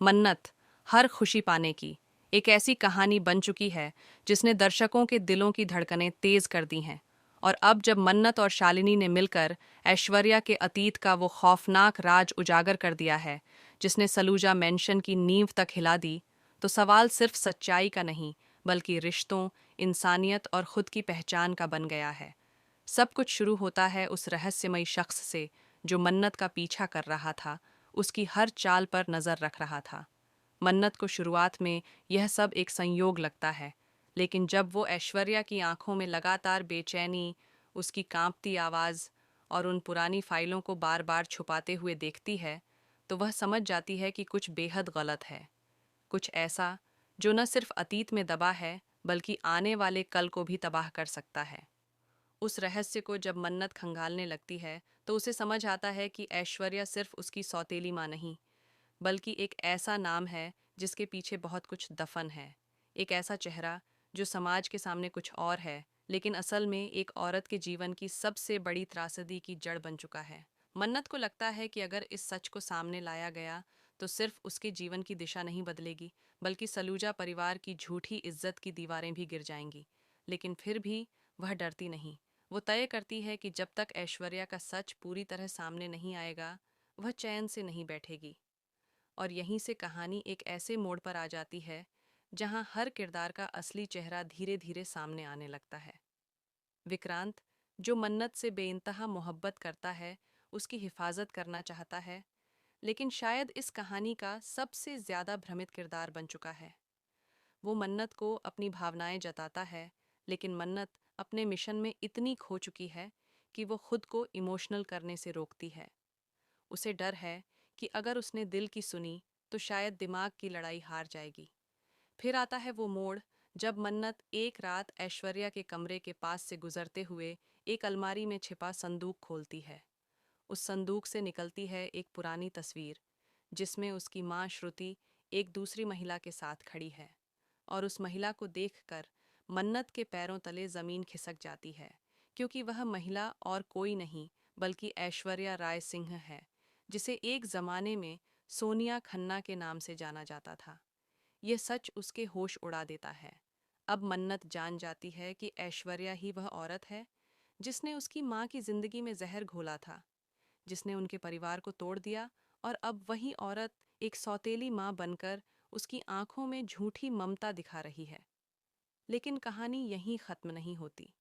मन्नत, हर खुशी पाने की, एक ऐसी कहानी बन चुकी है जिसने दर्शकों के दिलों की धड़कनें तेज कर दी हैं। और अब जब मन्नत और शालिनी ने मिलकर ऐश्वर्या के अतीत का वो खौफनाक राज उजागर कर दिया है, जिसने सलूजा मेंशन की नींव तक हिला दी, तो सवाल सिर्फ सच्चाई का नहीं, बल्कि रिश्तों, इंसानियत और खुद की पहचान का बन गया है। सब कुछ शुरू होता है उस रहस्यमयी शख्स से जो मन्नत का पीछा कर रहा था, उसकी हर चाल पर नजर रख रहा था। मन्नत को शुरुआत में यह सब एक संयोग लगता है, लेकिन जब वो ऐश्वर्या की आंखों में लगातार बेचैनी, उसकी कांपती आवाज और उन पुरानी फाइलों को बार बार छुपाते हुए देखती है, तो वह समझ जाती है कि कुछ बेहद गलत है। कुछ ऐसा जो न सिर्फ अतीत में दबा है, बल्कि आने वाले कल को भी तबाह कर सकता है। उस रहस्य को जब मन्नत खंगालने लगती है, तो उसे समझ आता है कि ऐश्वर्या सिर्फ उसकी सौतेली माँ नहीं, बल्कि एक ऐसा नाम है जिसके पीछे बहुत कुछ दफन है। एक ऐसा चेहरा जो समाज के सामने कुछ और है, लेकिन असल में एक औरत के जीवन की सबसे बड़ी त्रासदी की जड़ बन चुका है। मन्नत को लगता है कि अगर इस सच को सामने लाया गया, तो सिर्फ उसके जीवन की दिशा नहीं बदलेगी, बल्कि सलूजा परिवार की झूठी इज्जत की दीवारें भी गिर जाएंगी। लेकिन फिर भी वह डरती नहीं। वो तय करती है कि जब तक ऐश्वर्या का सच पूरी तरह सामने नहीं आएगा, वह चैन से नहीं बैठेगी। और यहीं से कहानी एक ऐसे मोड़ पर आ जाती है जहां हर किरदार का असली चेहरा धीरे धीरे सामने आने लगता है। विक्रांत, जो मन्नत से बेइंतहा मोहब्बत करता है, उसकी हिफाजत करना चाहता है, लेकिन शायद इस कहानी का सबसे ज्यादा भ्रमित किरदार बन चुका है। वो मन्नत को अपनी भावनाएं जताता है, लेकिन मन्नत अपने मिशन में इतनी खो चुकी है कि वो खुद को इमोशनल करने से रोकती है। उसे डर है कि अगर उसने दिल की सुनी, तो शायद दिमाग की लड़ाई हार जाएगी। फिर आता है वो मोड़ जब मन्नत एक रात ऐश्वर्या के कमरे के पास से गुजरते हुए एक अलमारी में छिपा संदूक खोलती है। उस संदूक से निकलती है एक पुरानी तस्वीर, जिसमें उसकी माँ श्रुति एक दूसरी महिला के साथ खड़ी है। और उस महिला को देखकर मन्नत के पैरों तले जमीन खिसक जाती है, क्योंकि वह महिला और कोई नहीं, बल्कि ऐश्वर्या राय सिंह है, जिसे एक जमाने में सोनिया खन्ना के नाम से जाना जाता था। यह सच उसके होश उड़ा देता है। अब मन्नत जान जाती है कि ऐश्वर्या ही वह औरत है जिसने उसकी माँ की जिंदगी में जहर घोला था, जिसने उनके परिवार को तोड़ दिया, और अब वही औरत एक सौतेली माँ बनकर उसकी आंखों में झूठी ममता दिखा रही है। लेकिन कहानी यहीं खत्म नहीं होती।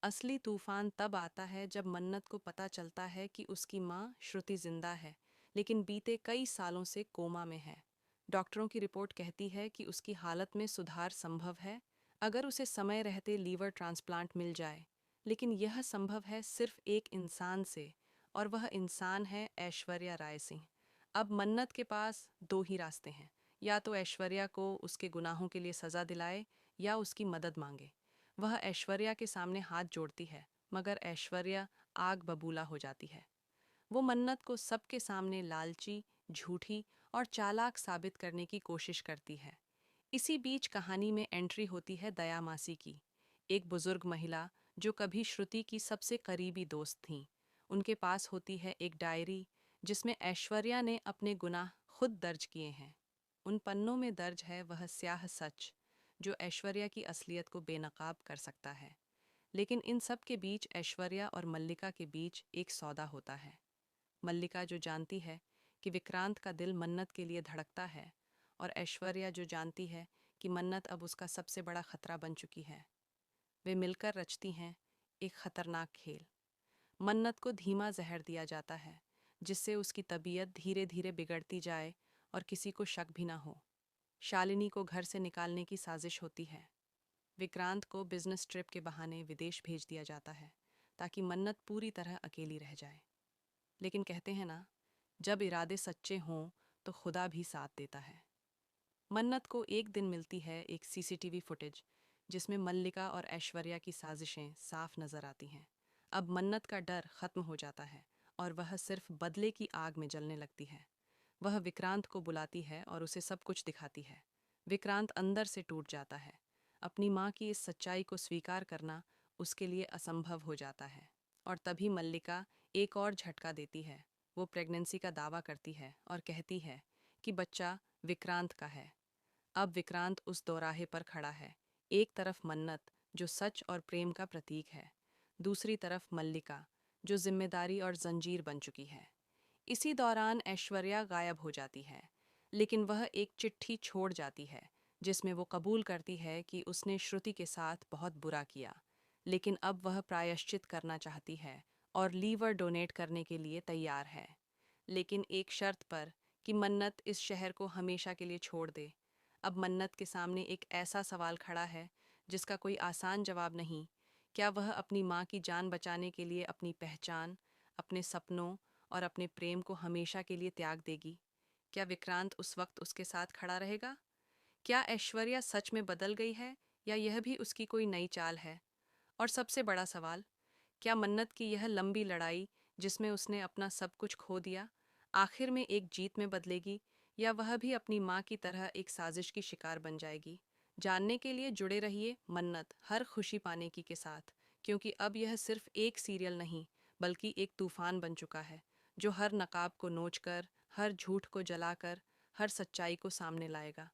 असली तूफान तब आता है जब मन्नत को पता चलता है कि उसकी माँ श्रुति जिंदा है, लेकिन बीते कई सालों से कोमा में है। डॉक्टरों की रिपोर्ट कहती है कि उसकी हालत में सुधार संभव है अगर उसे समय रहते लीवर ट्रांसप्लांट मिल जाए। लेकिन यह संभव है सिर्फ एक इंसान से, और वह इंसान है ऐश्वर्या राय सिंह। अब मन्नत के पास दो ही रास्ते हैं, या तो ऐश्वर्या को उसके गुनाहों के लिए सजा दिलाए, या उसकी मदद मांगे। वह ऐश्वर्या के सामने हाथ जोड़ती है, मगर ऐश्वर्या आग बबूला हो जाती है। वो मन्नत को सबके सामने लालची, झूठी और चालाक साबित करने की कोशिश करती है। इसी बीच कहानी में एंट्री होती है दया मासी की, एक बुजुर्ग महिला जो कभी श्रुति की सबसे करीबी दोस्त थीं। उनके पास होती है एक डायरी जिसमें ऐश्वर्या ने अपने गुनाह खुद दर्ज किए हैं। उन पन्नों में दर्ज है वह स्याह सच जो ऐश्वर्या की असलियत को बेनकाब कर सकता है। लेकिन इन सब के बीच ऐश्वर्या और मल्लिका के बीच एक सौदा होता है। मल्लिका जो जानती है कि विक्रांत का दिल मन्नत के लिए धड़कता है, और ऐश्वर्या जो जानती है कि मन्नत अब उसका सबसे बड़ा खतरा बन चुकी है। वे मिलकर रचती हैं एक खतरनाक खेल। मन्नत को धीमा जहर दिया जाता है, जिससे उसकी तबीयत धीरे धीरे बिगड़ती जाए और किसी को शक भी ना हो। शालिनी को घर से निकालने की साजिश होती है। विक्रांत को बिजनेस ट्रिप के बहाने विदेश भेज दिया जाता है, ताकि मन्नत पूरी तरह अकेली रह जाए। लेकिन कहते हैं ना, जब इरादे सच्चे हों तो खुदा भी साथ देता है। मन्नत को एक दिन मिलती है एक सीसीटीवी फुटेज, जिसमें मल्लिका और ऐश्वर्या की साजिशें साफ नजर आती हैं। अब मन्नत का डर खत्म हो जाता है, और वह सिर्फ बदले की आग में जलने लगती है। वह विक्रांत को बुलाती है और उसे सब कुछ दिखाती है। विक्रांत अंदर से टूट जाता है। अपनी माँ की इस सच्चाई को स्वीकार करना उसके लिए असंभव हो जाता है। और तभी मल्लिका एक और झटका देती है। वो प्रेगनेंसी का दावा करती है और कहती है कि बच्चा विक्रांत का है। अब विक्रांत उस दोराहे पर खड़ा है। एक तरफ मन्नत, जो सच और प्रेम का प्रतीक है, दूसरी तरफ मल्लिका, जो जिम्मेदारी और जंजीर बन चुकी है। इसी दौरान ऐश्वर्या गायब हो जाती है, लेकिन वह एक चिट्ठी छोड़ जाती है जिसमें वो कबूल करती है कि उसने श्रुति के साथ बहुत बुरा किया, लेकिन अब वह प्रायश्चित करना चाहती है और लीवर डोनेट करने के लिए तैयार है। लेकिन एक शर्त पर, कि मन्नत इस शहर को हमेशा के लिए छोड़ दे। अब मन्नत के सामने एक ऐसा सवाल खड़ा है जिसका कोई आसान जवाब नहीं। क्या वह अपनी माँ की जान बचाने के लिए अपनी पहचान, अपने सपनों और अपने प्रेम को हमेशा के लिए त्याग देगी? क्या विक्रांत उस वक्त उसके साथ खड़ा रहेगा? क्या ऐश्वर्या सच में बदल गई है, या यह भी उसकी कोई नई चाल है? और सबसे बड़ा सवाल, क्या मन्नत की यह लंबी लड़ाई, जिसमें उसने अपना सब कुछ खो दिया, आखिर में एक जीत में बदलेगी, या वह भी अपनी माँ की तरह एक साजिश की शिकार बन जाएगी? जानने के लिए जुड़े रहिए मन्नत हर खुशी पाने की के साथ, क्योंकि अब यह सिर्फ एक सीरियल नहीं, बल्कि एक तूफान बन चुका है, जो हर नकाब को नोचकर, हर झूठ को जलाकर, हर सच्चाई को सामने लाएगा।